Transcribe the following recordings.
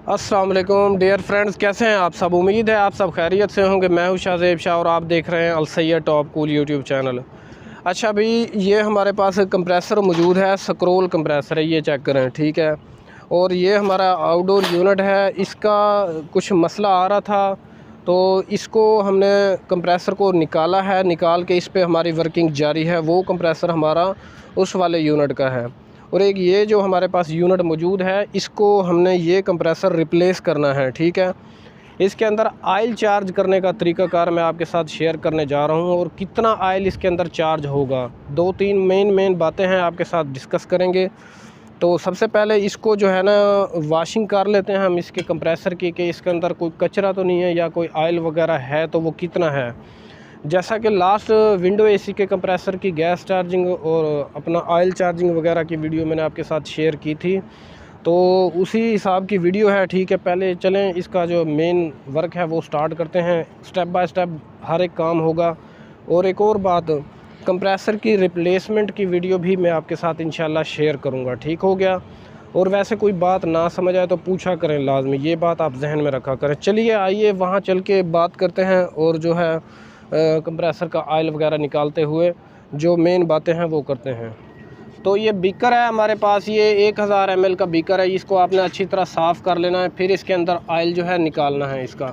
अस्सलाम वालेकुम dear friends, कैसे हैं आप सब। उम्मीद है आप सब खैरियत से होंगे। मैं हूं शाहज़ेब शाह और आप देख रहे हैं Al Syed top cool YouTube channel. अच्छा भाई, ये हमारे पास कंप्रेसर मौजूद है, स्क्रोल कंप्रेसर है, ये चेक करें, ठीक है। और ये हमारा आउटडोर यूनिट है। इसका कुछ मसला आ रहा था तो इसको हमने कंप्रेसर को निकाला है, निकाल के इस पर हमारी वर्किंग जारी है। वो कंप्रेसर हमारा उस वाले यूनिट का है। और एक ये जो हमारे पास यूनिट मौजूद है, इसको हमने ये कंप्रेसर रिप्लेस करना है, ठीक है। इसके अंदर आयल चार्ज करने का तरीक़ाकार मैं आपके साथ शेयर करने जा रहा हूँ और कितना आयल इसके अंदर चार्ज होगा। दो तीन मेन बातें हैं आपके साथ डिस्कस करेंगे। तो सबसे पहले इसको जो है ना वाशिंग कर लेते हैं हम इसके कंप्रेसर की, कि इसके अंदर कोई कचरा तो नहीं है या कोई आयल वगैरह है तो वो कितना है। जैसा कि लास्ट विंडो एसी के कंप्रेसर की गैस चार्जिंग और अपना ऑयल चार्जिंग वगैरह की वीडियो मैंने आपके साथ शेयर की थी, तो उसी हिसाब की वीडियो है, ठीक है। पहले चलें इसका जो मेन वर्क है वो स्टार्ट करते हैं। स्टेप बाय स्टेप हर एक काम होगा। और एक और बात, कंप्रेसर की रिप्लेसमेंट की वीडियो भी मैं आपके साथ इंशाल्लाह शेयर करूँगा, ठीक हो गया। और वैसे कोई बात ना समझ आए तो पूछा करें लाजमी, ये बात आप जहन में रखा करें। चलिए आइए वहाँ चल के बात करते हैं और जो है कंप्रेसर का ऑयल वगैरह निकालते हुए जो मेन बातें हैं वो करते हैं। तो ये बीकर है हमारे पास, ये 1000 ml का बीकर है। इसको आपने अच्छी तरह साफ़ कर लेना है, फिर इसके अंदर ऑयल जो है निकालना है। इसका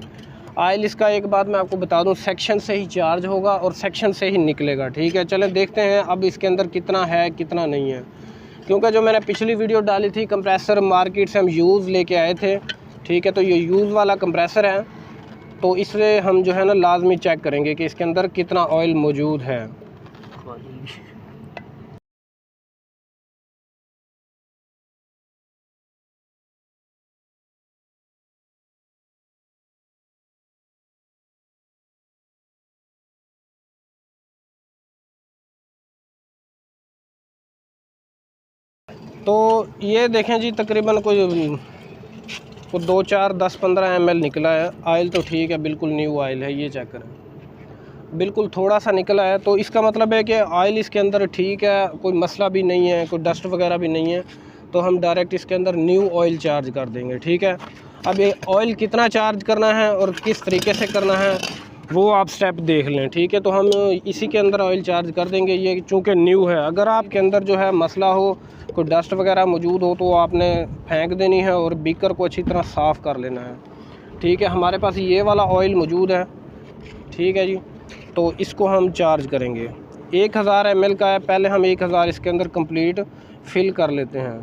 ऑयल, इसका एक बात मैं आपको बता दूं, सेक्शन से ही चार्ज होगा और सेक्शन से ही निकलेगा, ठीक है। चलें देखते हैं अब इसके अंदर कितना है कितना नहीं है। क्योंकि जो मैंने पिछली वीडियो डाली थी, कंप्रेसर मार्केट से हम यूज़ लेके आए थे, ठीक है। तो ये यूज़ वाला कंप्रेसर है, तो इसलिए हम जो है ना लाजमी चेक करेंगे कि इसके अंदर कितना ऑयल मौजूद है। तो ये देखें जी, तकरीबन कोई 2 4 10 15 ml निकला है ऑयल। तो ठीक है, बिल्कुल न्यू ऑयल है, ये चेक करें, बिल्कुल थोड़ा सा निकला है। तो इसका मतलब है कि ऑयल इसके अंदर ठीक है, कोई मसला भी नहीं है, कोई डस्ट वगैरह भी नहीं है। तो हम डायरेक्ट इसके अंदर न्यू ऑयल चार्ज कर देंगे, ठीक है। अब ये ऑयल कितना चार्ज करना है और किस तरीके से करना है वो आप स्टेप देख लें, ठीक है। तो हम इसी के अंदर ऑयल चार्ज कर देंगे, ये चूँकि न्यू है। अगर आपके अंदर जो है मसला हो, कोई डस्ट वगैरह मौजूद हो, तो आपने फेंक देनी है और बीकर को अच्छी तरह साफ़ कर लेना है, ठीक है। हमारे पास ये वाला ऑयल मौजूद है, ठीक है जी। तो इसको हम चार्ज करेंगे। 1000 ml का है, पहले हम 1000 इसके अंदर कंप्लीट फिल कर लेते हैं।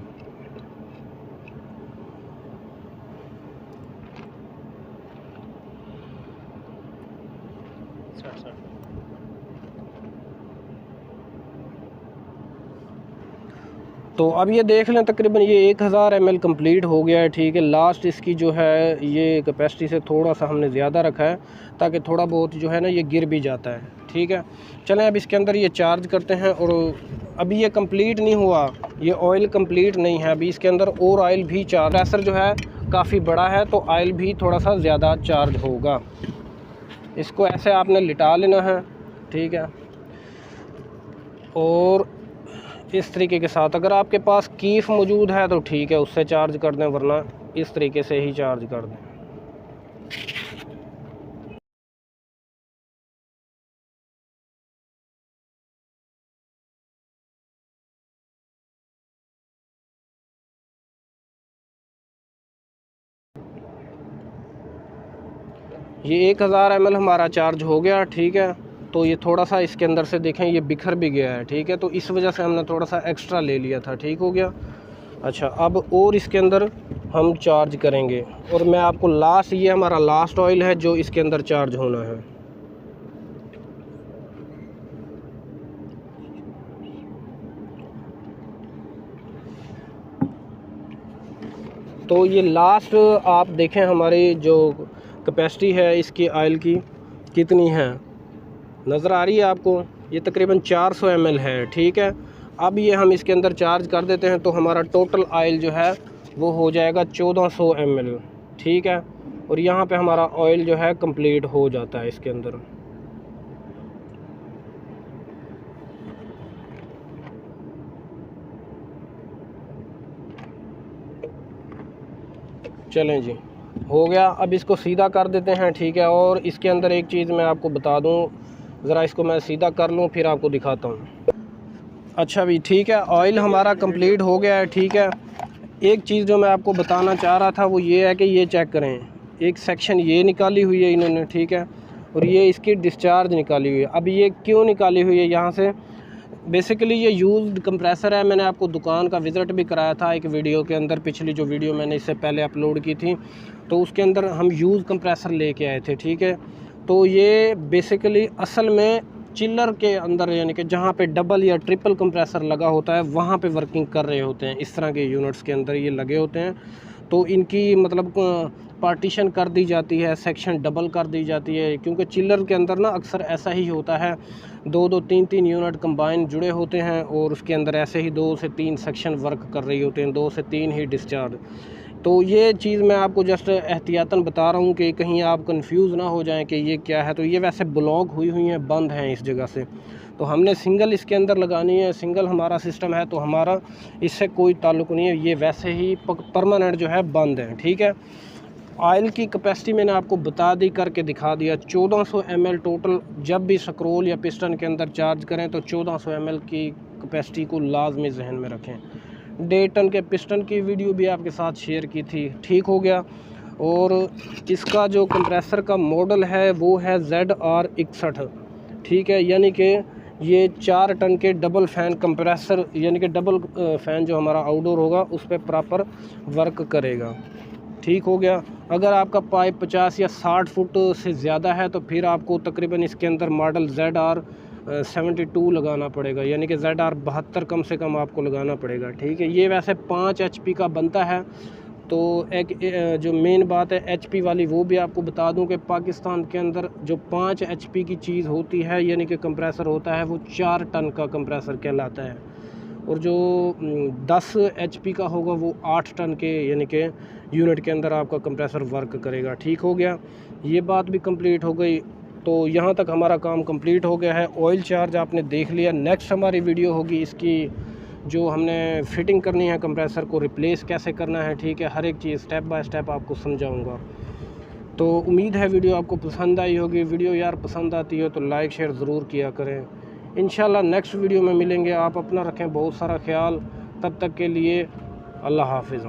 तो अब ये देख लें, तकरीबन ये 1000 ml कंप्लीट हो गया है, ठीक है। लास्ट इसकी जो है ये कैपेसिटी से थोड़ा सा हमने ज़्यादा रखा है ताकि थोड़ा बहुत जो है ना ये गिर भी जाता है, ठीक है। चलें अब इसके अंदर ये चार्ज करते हैं। और अभी ये कंप्लीट नहीं हुआ, ये ऑयल कंप्लीट नहीं है, अभी इसके अंदर और ऑयल भी चार्ज, प्रेशर जो है काफ़ी बड़ा है तो ऑयल भी थोड़ा सा ज़्यादा चार्ज होगा। इसको ऐसे आपने लिटा लेना है, ठीक है। और इस तरीके के साथ, अगर आपके पास कीफ मौजूद है तो ठीक है, उससे चार्ज कर दें, वरना इस तरीके से ही चार्ज कर दें। ये 1000 ml हमारा चार्ज हो गया, ठीक है। तो ये थोड़ा सा इसके अंदर से देखें ये बिखर भी गया है, ठीक है। तो इस वजह से हमने थोड़ा सा एक्स्ट्रा ले लिया था, ठीक हो गया। अच्छा, अब और इसके अंदर हम चार्ज करेंगे और मैं आपको लास्ट, ये हमारा लास्ट ऑयल है जो इसके अंदर चार्ज होना है। तो ये लास्ट आप देखें हमारी जो कैपेसिटी है इसकी ऑयल की कितनी है, नज़र आ रही है आपको। ये तकरीबन 400 ml है, ठीक है। अब ये हम इसके अंदर चार्ज कर देते हैं तो हमारा टोटल ऑयल जो है वो हो जाएगा 1400 ml, ठीक है। और यहाँ पे हमारा ऑयल जो है कंप्लीट हो जाता है इसके अंदर। चलें जी, हो गया। अब इसको सीधा कर देते हैं, ठीक है। और इसके अंदर एक चीज़ मैं आपको बता दूं, ज़रा इसको मैं सीधा कर लूं फिर आपको दिखाता हूं। अच्छा भी ठीक है, ऑयल हमारा कंप्लीट हो गया है, ठीक है। एक चीज़ जो मैं आपको बताना चाह रहा था वो ये है कि ये चेक करें, एक सेक्शन ये निकाली हुई है इन्होंने, ठीक है, और ये इसकी डिस्चार्ज निकाली हुई है। अब ये क्यों निकाली हुई है यहाँ से, बेसिकली ये यूज्ड कंप्रेसर है। मैंने आपको दुकान का विज़िट भी कराया था एक वीडियो के अंदर, पिछली जो वीडियो मैंने इससे पहले अपलोड की थी, तो उसके अंदर हम यूज़ कंप्रेसर लेके आए थे, ठीक है। तो ये बेसिकली असल में चिल्लर के अंदर, यानी कि जहाँ पे डबल या ट्रिपल कंप्रेसर लगा होता है वहाँ पे वर्किंग कर रहे होते हैं। इस तरह के यूनिट्स के अंदर ये लगे होते हैं, तो इनकी मतलब पार्टीशन कर दी जाती है, सेक्शन डबल कर दी जाती है, क्योंकि चिल्लर के अंदर ना अक्सर ऐसा ही होता है, 2-2 3-3 यूनिट कंबाइन जुड़े होते हैं और उसके अंदर ऐसे ही 2 से 3 सेक्शन वर्क कर रही होते हैं, 2 से 3 ही डिस्चार्ज। तो ये चीज़ मैं आपको जस्ट एहतियातन बता रहा हूँ कि कहीं आप कंफ्यूज ना हो जाएं कि ये क्या है। तो ये वैसे ब्लॉक हुई हैं, बंद हैं इस जगह से, तो हमने सिंगल इसके अंदर लगानी है, सिंगल हमारा सिस्टम है, तो हमारा इससे कोई ताल्लुक़ नहीं है, ये वैसे ही परमानेंट जो है बंद है, ठीक है। ऑयल की कैपेसिटी मैंने आपको बता दी, करके दिखा दिया, 1400 ml टोटल। जब भी स्क्रोल या पिस्टन के अंदर चार्ज करें तो 1400 ml की कैपेसिटी को लाजमी जहन में रखें। 1.5 टन के पिस्टन की वीडियो भी आपके साथ शेयर की थी, ठीक हो गया। और इसका जो कंप्रेसर का मॉडल है वो है ZR61, ठीक है, यानी कि ये 4 टन के डबल फ़ैन कंप्रेसर, यानी कि डबल फ़ैन जो हमारा आउटडोर होगा उस पर प्रॉपर वर्क करेगा, ठीक हो गया। अगर आपका पाइप 50 या 60 फुट से ज़्यादा है तो फिर आपको तकरीबन इसके अंदर मॉडल ZR72 लगाना पड़ेगा, यानी कि ZR72 कम से कम आपको लगाना पड़ेगा, ठीक है। ये वैसे 5 HP का बनता है। तो एक जो मेन बात है HP वाली वो भी आपको बता दूं कि पाकिस्तान के अंदर जो 5 HP की चीज़ होती है, यानी कि कंप्रेसर होता है, वो 4 टन का कंप्रेसर कहलाता है। और जो 10 HP का होगा वो 8 टन के, यानी कि यूनिट के अंदर आपका कंप्रेसर वर्क करेगा, ठीक हो गया। ये बात भी कंप्लीट हो गई। तो यहाँ तक हमारा काम कंप्लीट हो गया है। ऑयल चार्ज आपने देख लिया। नेक्स्ट हमारी वीडियो होगी इसकी, जो हमने फिटिंग करनी है कंप्रेसर को, रिप्लेस कैसे करना है, ठीक है, हर एक चीज़ स्टेप बाय स्टेप आपको समझाऊंगा। तो उम्मीद है वीडियो आपको पसंद आई होगी। वीडियो यार पसंद आती हो तो लाइक शेयर ज़रूर किया करें। इंशाल्लाह नेक्स्ट वीडियो में मिलेंगे। आप अपना रखें बहुत सारा ख्याल। तब तक के लिए अल्लाह हाफिज़।